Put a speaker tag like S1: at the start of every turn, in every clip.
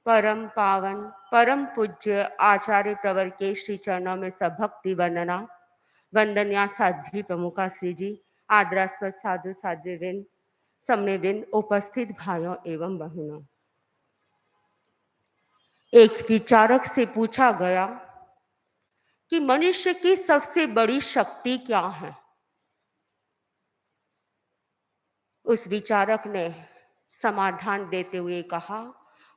S1: परम पावन परम पूज्य आचार्य प्रवर के श्री चरणों में सब भक्ति वंदना। वंदनिया साध्वी प्रमुखा श्री जी, आदरास्पद साधु साध्वीवृंद, समन्वयवृंद, उपस्थित भाइयों एवं बहनों। एक विचारक से पूछा गया कि मनुष्य की सबसे बड़ी शक्ति क्या है। उस विचारक ने समाधान देते हुए कहा,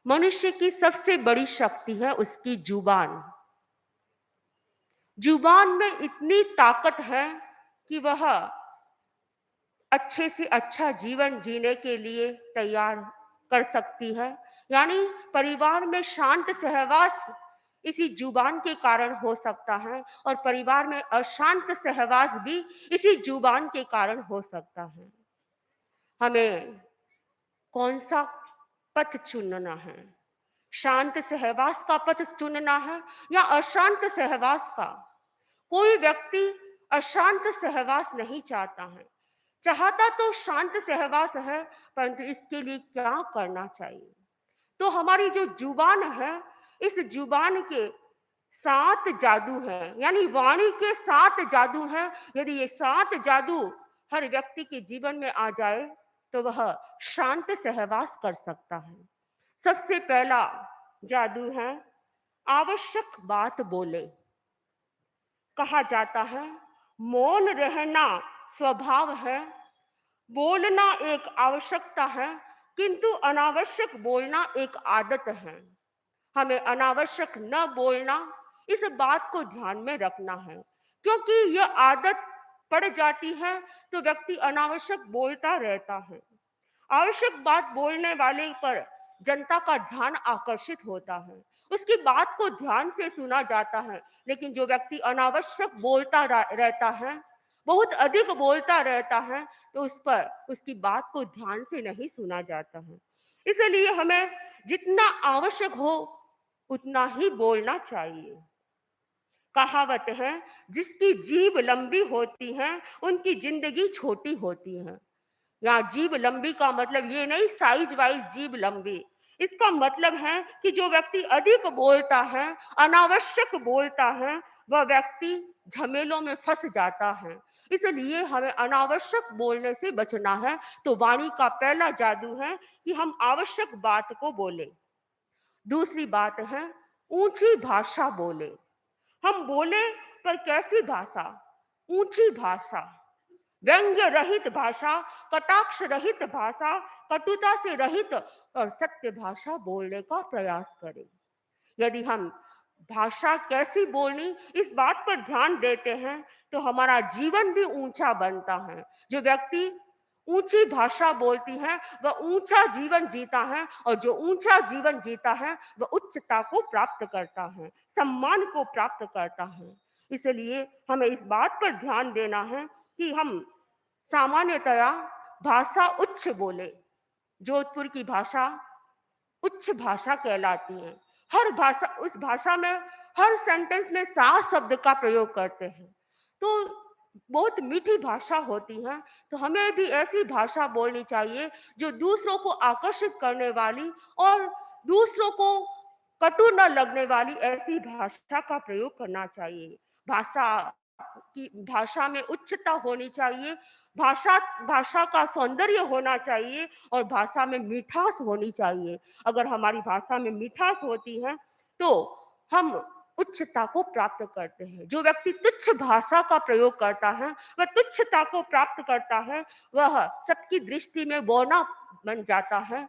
S1: मनुष्य की सबसे बड़ी शक्ति है उसकी जुबान। जुबान में इतनी ताकत है कि वह अच्छे से अच्छा जीवन जीने के लिए तैयार कर सकती है। यानी परिवार में शांत सहवास इसी जुबान के कारण हो सकता है और परिवार में अशांत सहवास भी इसी जुबान के कारण हो सकता है। हमें कौन सा पथ चुनना है? शांत सहवास का पथ चुनना है या अशांत सहवास का? कोई व्यक्ति अशांत सहवास नहीं चाहता है, चाहता तो शांत सहवास है, परंतु इसके लिए क्या करना चाहिए? तो हमारी जो जुबान है, इस जुबान के 7 जादू हैं, यानी वाणी के 7 जादू हैं। यदि ये 7 जादू हर व्यक्ति के जीवन में आ जाए तो वह शांत सहवास कर सकता है। सबसे पहला जादू है आवश्यक बात बोले। कहा जाता है मौन रहना स्वभाव है, बोलना एक आवश्यकता है, किंतु अनावश्यक बोलना एक आदत है। हमें अनावश्यक न बोलना, इस बात को ध्यान में रखना है, क्योंकि यह आदत पड़ जाती है तो व्यक्ति अनावश्यक बोलता रहता है। आवश्यक बात बोलने वाले पर जनता का ध्यान आकर्षित होता है, उसकी बात को ध्यान से सुना जाता है। लेकिन जो व्यक्ति अनावश्यक बोलता रहता है, बहुत अधिक बोलता रहता है, तो उस पर उसकी बात को ध्यान से नहीं सुना जाता है। इसलिए हमें जितना आवश्यक हो उतना ही बोलना चाहिए। कहावत है जिसकी जीभ लंबी होती है उनकी जिंदगी छोटी होती है। यहाँ जीभ लंबी का मतलब ये नहीं साइज वाइज जीभ लंबी, इसका मतलब है कि जो व्यक्ति अधिक बोलता है, अनावश्यक बोलता है, वह व्यक्ति झमेलों में फंस जाता है। इसलिए हमें अनावश्यक बोलने से बचना है। तो वाणी का पहला जादू है कि हम आवश्यक बात को बोले। दूसरी बात है ऊंची भाषा बोले। हम बोले पर कैसी भाषा? ऊंची भाषा, व्यंग्य रहित भाषा, कटाक्ष रहित भाषा, कटुता से रहित और सत्य भाषा बोलने का प्रयास करें। यदि हम भाषा कैसी बोलनी इस बात पर ध्यान देते हैं तो हमारा जीवन भी ऊंचा बनता है। जो व्यक्ति ऊंची भाषा बोलती है वह ऊंचा जीवन जीता है, और जो ऊंचा जीवन जीता है वह उच्चता को प्राप्त करता है, सम्मान को प्राप्त करता है। इसलिए हमें इस बात पर ध्यान देना है कि हम सामान्यतया भाषा उच्च बोले। जोधपुर की भाषा उच्च भाषा कहलाती है। हर भाषा, उस भाषा में हर सेंटेंस में सा शब्द का प्रयोग करते हैं, तो बहुत मीठी भाषा होती है। तो हमें भी ऐसी भाषा बोलनी चाहिए जो दूसरों को आकर्षित करने वाली और दूसरों को कटु न लगने वाली, ऐसी भाषा का प्रयोग करना चाहिए। भाषा भाषा में उच्चता होनी चाहिए, भाषा भाषा का सौंदर्य होना चाहिए और भाषा में मिठास होनी चाहिए। अगर हमारी भाषा में मिठास होती है तो हम उच्चता को प्राप्त करते हैं। जो व्यक्ति तुच्छ भाषा का प्रयोग करता है वह तुच्छता को प्राप्त करता है, वह सबकी दृष्टि में बौना बन जाता है।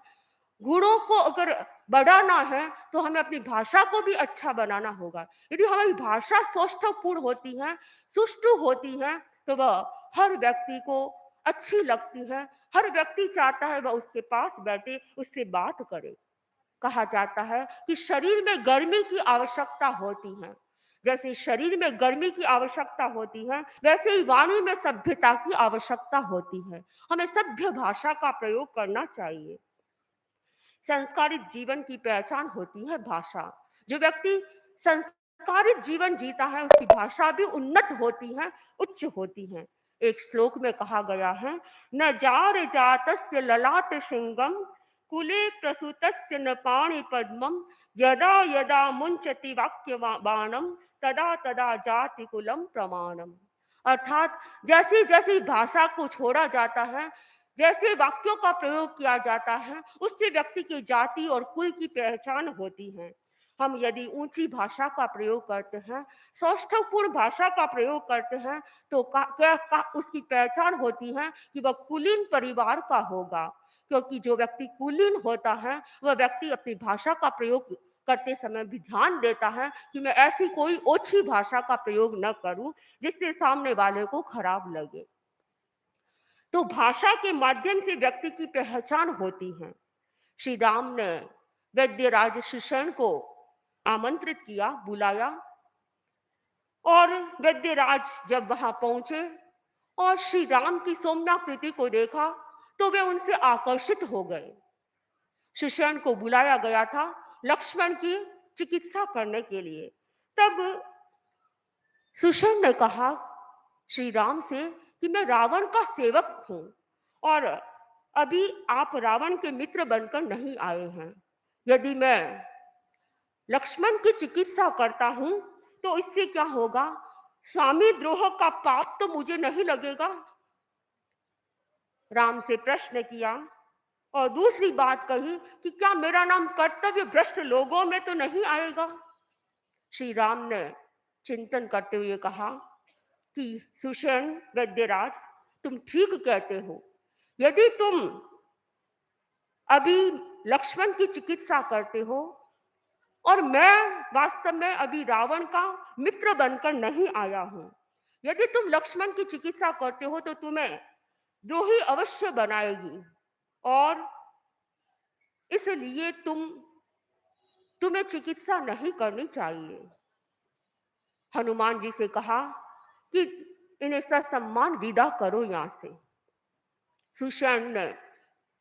S1: गुणों को अगर बढ़ाना है तो हमें अपनी भाषा को भी अच्छा बनाना होगा। यदि हमारी भाषा सौष्ठवपूर्ण होती है, सुष्ठु होती है, तो वह हर व्यक्ति को अच्छी लगती है। हर व्यक्ति चाहता है वह उसके पास बैठे, उससे बात करे। कहा जाता है कि शरीर में गर्मी की आवश्यकता होती है। जैसे शरीर में गर्मी की आवश्यकता होती है, वैसे ही वाणी में सभ्यता की आवश्यकता होती है। हमें सभ्य भाषा का प्रयोग करना चाहिए। संस्कारित जीवन की पहचान होती है भाषा। जो व्यक्ति संस्कारित जीवन जीता है उसकी भाषा भी उन्नत होती है, उच्च होती है। एक श्लोक में कहा गया है न जार जातस्य ललाट सिंगम कुले प्रसूतस्य न पाणि पद्मं यदा यदा मुंचति वाक्य बाणम तदा तदा जाति कुलम प्रमाणम। अर्थात जैसे जैसे भाषा को छोड़ा जाता है, जैसे वाक्यों का प्रयोग किया जाता है, उससे व्यक्ति की जाति और कुल की पहचान होती है। हम यदि ऊंची भाषा का प्रयोग करते हैं, सौष्ठवपूर्ण भाषा का प्रयोग करते हैं, तो उसकी पहचान होती है कि वह कुलीन परिवार का होगा। क्योंकि जो व्यक्ति कुलीन होता है, वह व्यक्ति अपनी भाषा का प्रयोग करते समय भी ध्यान देता है कि मैं ऐसी कोई ओछी भाषा का प्रयोग न करूं जिससे सामने वाले को खराब लगे। तो भाषा के माध्यम से व्यक्ति की पहचान होती है। श्री राम ने वैद्यराज सुषेण को आमंत्रित किया, बुलाया, और वैद्यराज जब वहां पहुंचे और श्री राम की सौम्याकृति को देखा तो वे उनसे आकर्षित हो गए। सुषेण को बुलाया गया था लक्ष्मण की चिकित्सा करने के लिए। तब सुषेण ने कहा श्री राम से कि मैं रावण का सेवक हूं और अभी आप रावण के मित्र बनकर नहीं आए हैं। यदि मैं लक्ष्मण की चिकित्सा करता हूं तो इससे क्या होगा? स्वामी द्रोह का पाप तो मुझे नहीं लगेगा? राम से प्रश्न किया और दूसरी बात कही कि क्या मेरा नाम कर्तव्य भ्रष्ट लोगों में तो नहीं आएगा? श्री राम ने चिंतन करते हुए कहा कि सुषेण वैद्यराज, तुम ठीक कहते हो। यदि तुम अभी लक्ष्मण की चिकित्सा करते हो और मैं वास्तव में अभी रावण का मित्र बनकर नहीं आया हूं, यदि तुम लक्ष्मण की चिकित्सा करते हो तो तुम्हें द्रोही अवश्य बनाएगी और इसलिए तुम्हें चिकित्सा नहीं करनी चाहिए। हनुमान जी से कहा कि इन्हें ससम्मान विदा करो यहां से। सुषेण ने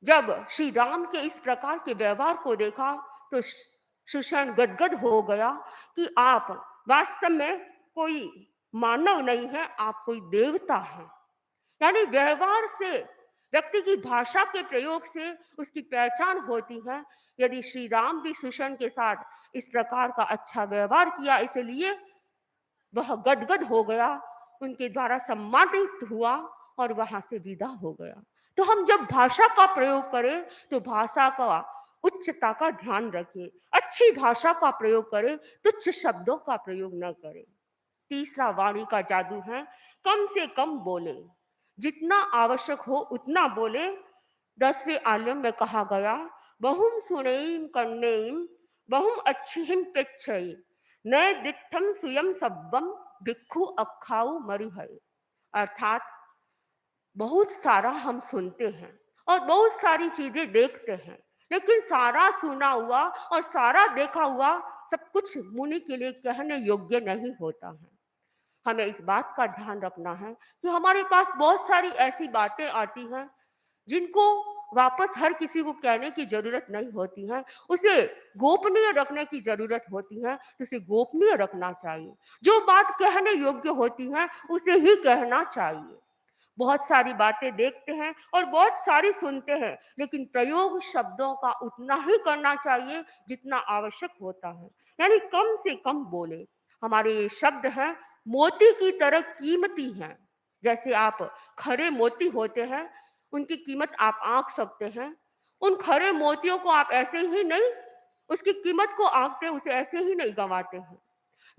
S1: जब श्री राम के इस प्रकार के व्यवहार को देखा तो सुषेण गदगद हो गया कि आप वास्तव में कोई मानव नहीं है, आप कोई देवता हैं। यानी व्यवहार से, व्यक्ति की भाषा के प्रयोग से उसकी पहचान होती है। यदि श्री राम भी सुषेण के साथ इस प्रकार का अच्छा व्यवहार किया, इसलिए वह गदगद हो गया, उनके द्वारा सम्मानित हुआ और वहां से विदा हो गया। तो हम जब भाषा का प्रयोग करें तो भाषा का उच्चता का ध्यान रखें, अच्छी भाषा का प्रयोग करें, तुच्छ शब्दों का प्रयोग न करें। तीसरा वाणी का जादू है, कम से कम बोले, जितना आवश्यक हो उतना बोले। 10वें आलम में कहा गया, बहुम सुनेम कर्णेम बहुम अच्छिहिम पेच्छई न दिठम सुयम सब्बम भिक्खु अखाऊ मरिहय। अर्थात बहुत सारा हम सुनते हैं और बहुत सारी चीजें देखते हैं, लेकिन सारा सुना हुआ और सारा देखा हुआ सब कुछ मुनि के लिए कहने योग्य नहीं होता है। हमें इस बात का ध्यान रखना है कि हमारे पास बहुत सारी ऐसी बातें आती हैं जिनको वापस हर किसी को कहने की जरूरत नहीं होती है, उसे गोपनीय रखने की जरूरत होती है, तो उसे गोपनीय रखना चाहिए। जो बात कहने योग्य होती है उसे ही कहना चाहिए। बहुत सारी बातें देखते हैं और बहुत सारी सुनते हैं, लेकिन प्रयोग शब्दों का उतना ही करना चाहिए जितना आवश्यक होता है, यानी कम से कम बोले। हमारे ये शब्द हैं मोती की तरह कीमती हैं। जैसे आप खरे मोती होते हैं, उनकी कीमत आप आंक सकते हैं, उन खरे मोतियों को आप ऐसे ही नहीं, उसकी कीमत को आंकते, उसे ऐसे ही नहीं गंवाते हैं।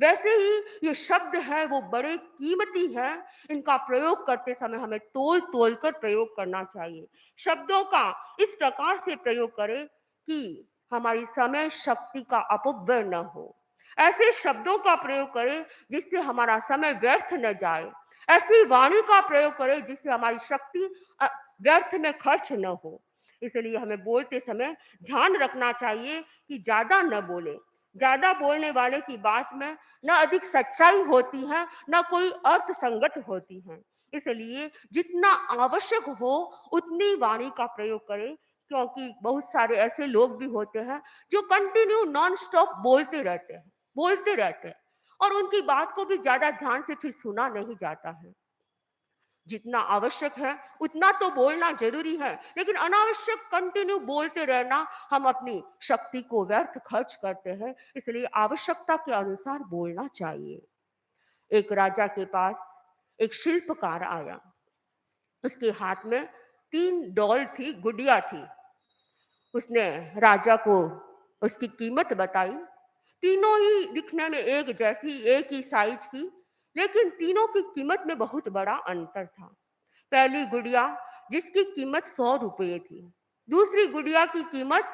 S1: वैसे ही ये शब्द है वो बड़े कीमती हैं, इनका प्रयोग करते समय हमें तोल तोल कर प्रयोग करना चाहिए। शब्दों का इस प्रकार से प्रयोग करें कि हमारी समय शक्ति का अपव्यय न हो। ऐसे शब्दों का प्रयोग करें जिससे हमारा समय व्यर्थ न जाए। ऐसी वाणी का प्रयोग करें जिससे हमारी शक्ति व्यर्थ में खर्च न हो। इसलिए हमें बोलते समय ध्यान रखना चाहिए कि ज्यादा न बोले। ज्यादा बोलने वाले की बात में न अधिक सच्चाई होती है, न कोई अर्थ संगत होती है। इसलिए जितना आवश्यक हो उतनी वाणी का प्रयोग करें, क्योंकि बहुत सारे ऐसे लोग भी होते हैं जो कंटिन्यू नॉन स्टॉप बोलते रहते हैं और उनकी बात को भी ज्यादा ध्यान से फिर सुना नहीं जाता है। जितना आवश्यक है उतना तो बोलना जरूरी है, लेकिन अनावश्यक कंटिन्यू बोलते रहना हम अपनी शक्ति को व्यर्थ खर्च करते हैं। इसलिए आवश्यकता के अनुसार बोलना चाहिए। एक राजा के पास एक शिल्पकार आया। उसके हाथ में 3 डॉल थी, गुड़िया थी। उसने राजा को उसकी कीमत बताई। तीनों ही दिखने में एक जैसी, एक ही साइज की, लेकिन तीनों की कीमत में बहुत बड़ा अंतर था। पहली गुड़िया जिसकी कीमत 100 रुपये थी, दूसरी गुड़िया की कीमत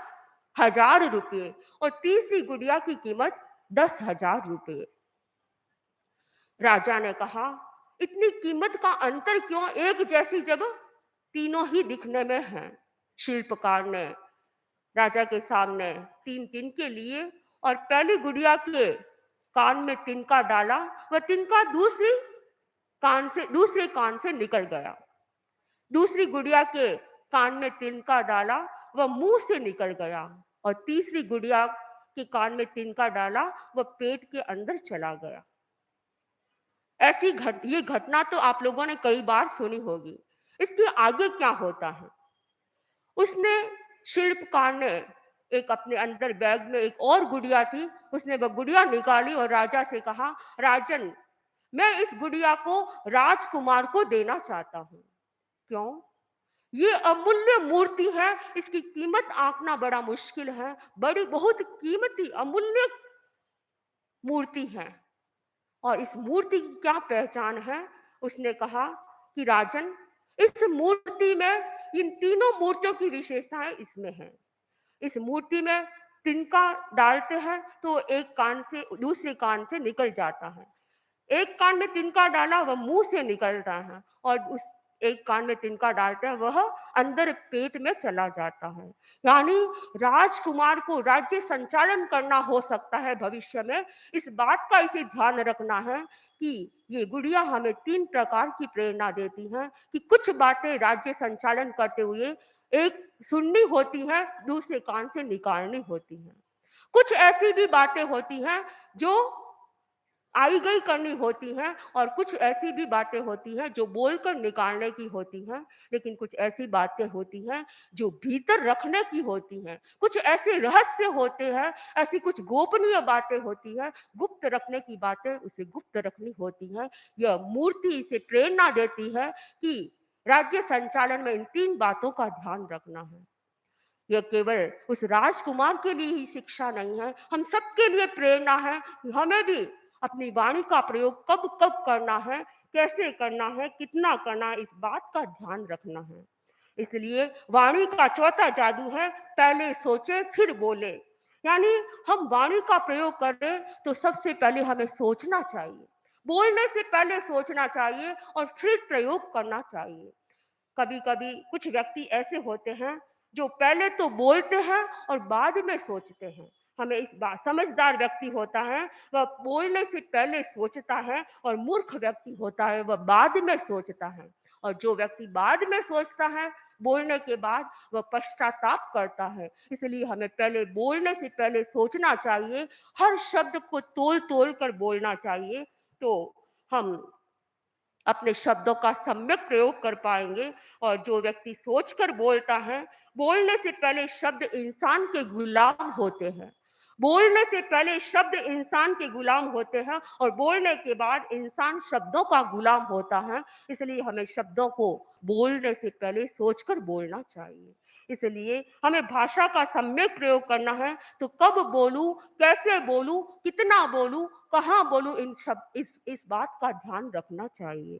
S1: 1000 रुपये और तीसरी गुड़िया की कीमत 10,000 रुपये। राजा ने कहा, इतनी कीमत का अंतर क्यों एक जैसी जब तीनों ही दिखने में हैं? शिल्पकार ने राजा के सामने 3 तिनके लिए और पहली गुड़िया के कान में तिनका डाला। वह तिनका दूसरे कान से निकल गया। दूसरी गुड़िया के कान में तिनका डाला, वह मुंह से निकल गया। और तीसरी गुड़िया के कान में तिनका डाला, वह पेट के अंदर चला गया। ये घटना तो आप लोगों ने कई बार सुनी होगी। इसके आगे क्या होता है? उसने शिल्पकार ने एक अपने अंदर बैग में एक और गुड़िया थी, उसने वह गुड़िया निकाली और राजा से कहा, राजन, मैं इस गुड़िया को राजकुमार को देना चाहता हूँ। क्यों? ये अमूल्य मूर्ति है, इसकी कीमत आंकना बड़ा मुश्किल है। बहुत कीमती अमूल्य मूर्ति है और इस मूर्ति की क्या पहचान है? उसने कहा कि राजन, इस मूर्ति में इन तीनों मूर्तियों की विशेषताएं इसमें हैं। इस मूर्ति में तिनका डालते हैं तो एक कान से दूसरे कान से निकल जाता है। एक कान में तिनका डाला वह मुंह से निकलता है और उस एक कान में तिनका डालते हैं वह अंदर पेट में चला जाता है। यानी राजकुमार को राज्य संचालन करना हो सकता है भविष्य में। इस बात का इसे ध्यान रखना है कि ये गुड़िया हमें 3 प्रकार की प्रेरणा देती है कि कुछ बातें राज्य संचालन करते हुए एक सुननी होती है, दूसरे कान से निकालनी होती है। कुछ ऐसी भी बातें होती हैं जो आई गई करनी होती हैं और कुछ ऐसी भी बातें होती हैं जो बोलकर निकालने की होती हैं। लेकिन कुछ ऐसी बातें होती हैं जो भीतर रखने की होती हैं। कुछ ऐसे रहस्य होते हैं, ऐसी कुछ गोपनीय बातें होती हैं, गुप्त रखने की बातें उसे गुप्त रखनी होती हैं। यह मूर्ति इसे प्रेरणा देती है कि राज्य संचालन में इन 3 बातों का ध्यान रखना है। यह केवल उस राजकुमार के लिए ही शिक्षा नहीं है, हम सबके लिए प्रेरणा है। हमें भी अपनी वाणी का प्रयोग कब कब करना है, कैसे करना है, कितना करना है, इस बात का ध्यान रखना है। इसलिए वाणी का चौथा जादू है, पहले सोचे फिर बोले। यानी हम वाणी का प्रयोग करें तो सबसे पहले हमें सोचना चाहिए, बोलने से पहले सोचना चाहिए और फिर प्रयोग करना चाहिए। कभी कभी कुछ व्यक्ति ऐसे होते हैं जो पहले तो बोलते हैं और बाद में सोचते हैं। हमें इस बात समझदार व्यक्ति होता है वह बोलने से पहले सोचता है और मूर्ख व्यक्ति होता है वह बाद में सोचता है। और जो व्यक्ति बाद में सोचता है बोलने के बाद वह पश्चाताप करता है। इसलिए हमें पहले बोलने से पहले सोचना चाहिए, हर शब्द को तोल तोल कर बोलना चाहिए। तो हम अपने शब्दों का सम्यक प्रयोग कर पाएंगे। और जो व्यक्ति सोचकर बोलता है, बोलने से पहले शब्द इंसान के गुलाम होते हैं। बोलने से पहले शब्द इंसान के गुलाम होते हैं और बोलने के बाद इंसान शब्दों का गुलाम होता है। इसलिए हमें शब्दों को बोलने से पहले सोचकर बोलना चाहिए। इसलिए हमें भाषा का सम्यक प्रयोग करना है। तो कब बोलूं, कैसे बोलूं, कितना बोलूं, कहाँ बोलूं, इस बात का ध्यान रखना चाहिए।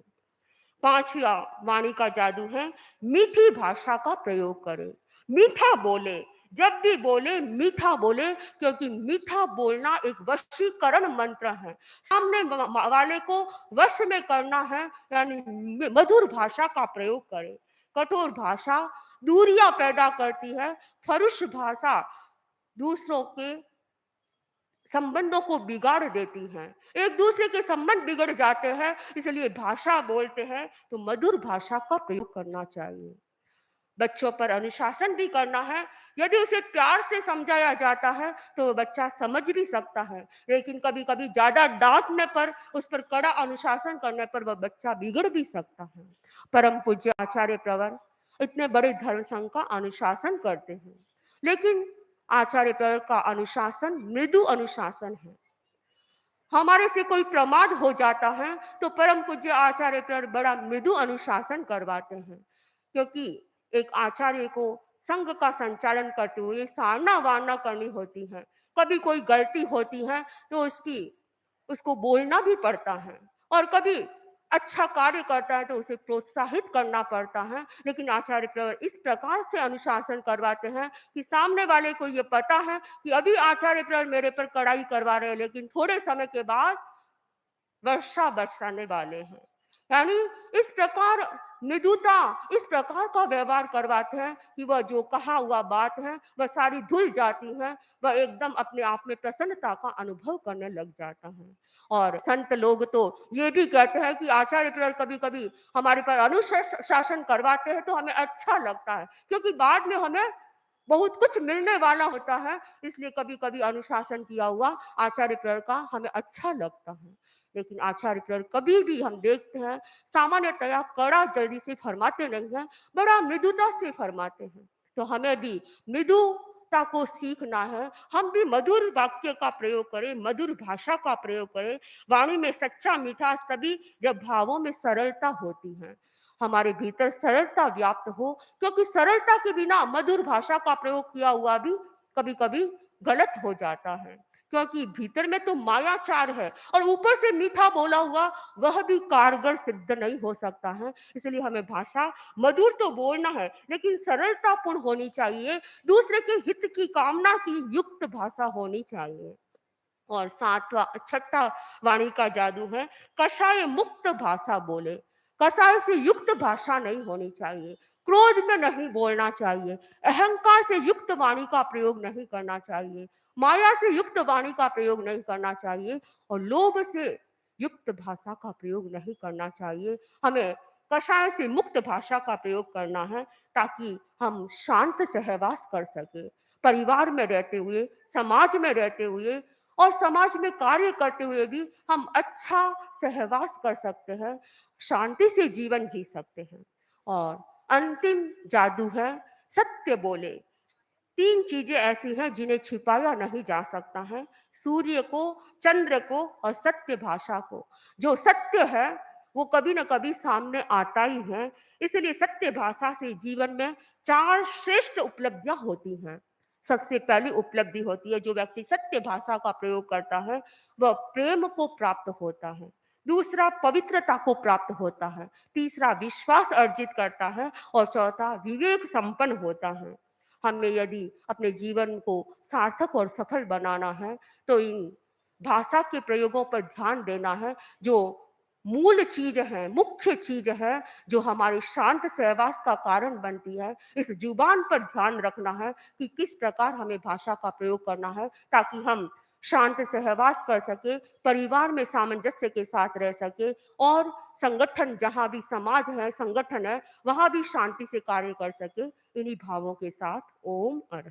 S1: 5वां वाणी का जादू है, मीठी भाषा का प्रयोग करें। मीठा बोले, जब भी बोले मीठा बोले, क्योंकि मीठा बोलना एक वशीकरण मंत्र है। सामने वाले को वश में करना है, यानी मधुर भाषा का प्रयोग करें। कठोर भाषा दूरियां पैदा करती है। फरुष भाषा दूसरों के संबंधों को बिगाड़ देती हैं। एक दूसरे के संबंध बिगड़ जाते हैं। इसलिए भाषा बोलते हैं तो मधुर भाषा का प्रयोग करना चाहिए। बच्चों पर अनुशासन भी करना है। यदि उसे प्यार से समझाया जाता है तो वो बच्चा समझ भी सकता है, लेकिन कभी-कभी ज़्यादा डाँटने पर, उस पर कड़ा अनुशासन करने पर वह बच्चा बिगड़ भी सकता है। परम पूज्य आचार्य प्रवर इतने बड़े धर्म संघ का अनुशासन करते हैं, लेकिन आचार्य प्रवर का अनुशासन मृदु अनुशासन है। हमारे से कोई प्रमाद हो जाता है तो परम पूज्य आचार्य पर बड़ा मृदु अनुशासन करवाते हैं, क्योंकि एक आचार्य को संघ का संचालन करते हुए सारना वारना करनी होती है। कभी कोई गलती होती है तो उसको बोलना भी पड़ता है, और कभी अच्छा कार्य करता है तो उसे प्रोत्साहित करना पड़ता है। लेकिन आचार्य प्रवर इस प्रकार से अनुशासन करवाते हैं कि सामने वाले को ये पता है कि अभी आचार्य प्रवर मेरे पर कड़ाई करवा रहे हैं, लेकिन थोड़े समय के बाद वर्षा बरसाने वाले हैं। यानी इस प्रकार मृदुता, इस प्रकार का व्यवहार करवाते हैं कि वह जो कहा हुआ बात है वह सारी धुल जाती है, वह एकदम अपने आप में प्रसन्नता का अनुभव करने लग जाता है। और संत लोग तो ये भी कहते हैं कि आचार्य प्रवर कभी-कभी हमारे पर अनुशासन करवाते हैं तो हमें अच्छा लगता है, क्योंकि बाद में हमें बहुत कुछ मिलने वाला होता है, इसलिए कभी-कभी अनुशासन किया हुआ आचार्य प्रवर का हमें अच्छा लगता है। लेकिन आचार्य प्रवर कभी भी हम देखते हैं सामान्यतया कड़ा जल्दी से फरमाते नहीं हैं, बड़ा मृदुता से फरमाते हैं। तो हमें भी मृदुता को सीखना है, हम भी मधुर वाक्य का प्रयोग करें, मधुर भाषा का प्रयोग करें। वाणी में सच्चा मिठास तभी जब भावों में सरलता होती है, हमारे भीतर सरलता व्याप्त हो, क्योंकि सरलता के बिना मधुर भाषा का प्रयोग किया हुआ भी कभी-कभी गलत हो जाता है, क्योंकि भीतर में तो मायाचार है और ऊपर से मीठा बोला हुआ वह भी कारगर सिद्ध नहीं हो सकता है। इसलिए हमें भाषा मधुर तो बोलना है, लेकिन सरलतापूर्ण होनी चाहिए, दूसरे के हित की कामना की युक्त भाषा होनी चाहिए। और सातवां छठा वाणी का जादू है, कषाय मुक्त भाषा बोले। कषाय से युक्त भाषा नहीं होनी चाहिए, क्रोध में नहीं बोलना चाहिए, अहंकार से युक्त वाणी का प्रयोग नहीं करना चाहिए, माया से युक्त वाणी का प्रयोग नहीं करना चाहिए, और लोभ से युक्त भाषा का प्रयोग नहीं करना चाहिए। हमें कषाय से मुक्त भाषा का प्रयोग करना है, ताकि हम शांत सहवास कर सके, परिवार में रहते हुए, समाज में रहते हुए और समाज में कार्य करते हुए भी हम अच्छा सहवास कर सकते हैं, शांति से जीवन जी सकते हैं। और अंतिम जादू है सत्य बोले। 3 चीजें ऐसी हैं जिन्हें छिपाया नहीं जा सकता है, सूर्य को, चंद्र को और सत्य भाषा को। जो सत्य है वो कभी न कभी सामने आता ही है, इसलिए सत्य भाषा से जीवन में 4 श्रेष्ठ उपलब्धियां होती हैं। सबसे पहली उपलब्धि होती है, जो व्यक्ति सत्य भाषा का प्रयोग करता है वह प्रेम को प्राप्त होता है। दूसरा, पवित्रता को प्राप्त होता है। तीसरा, विश्वास अर्जित करता है, और चौथा, विवेक संपन्न होता है। हमें यदि अपने जीवन को सार्थक और सफल बनाना है तो इन भाषा के प्रयोगों पर ध्यान देना है, जो मूल चीज है, मुख्य चीज है, जो हमारे शांत सहवास का कारण बनती है। इस जुबान पर ध्यान रखना है कि किस प्रकार हमें भाषा का प्रयोग करना है, ताकि हम शांत सहवास कर सके, परिवार में सामंजस्य के साथ रह सके, और संगठन, जहाँ भी समाज है, संगठन है, वहाँ भी शांति से कार्य कर सके। इन्हीं भावों के साथ ओम अर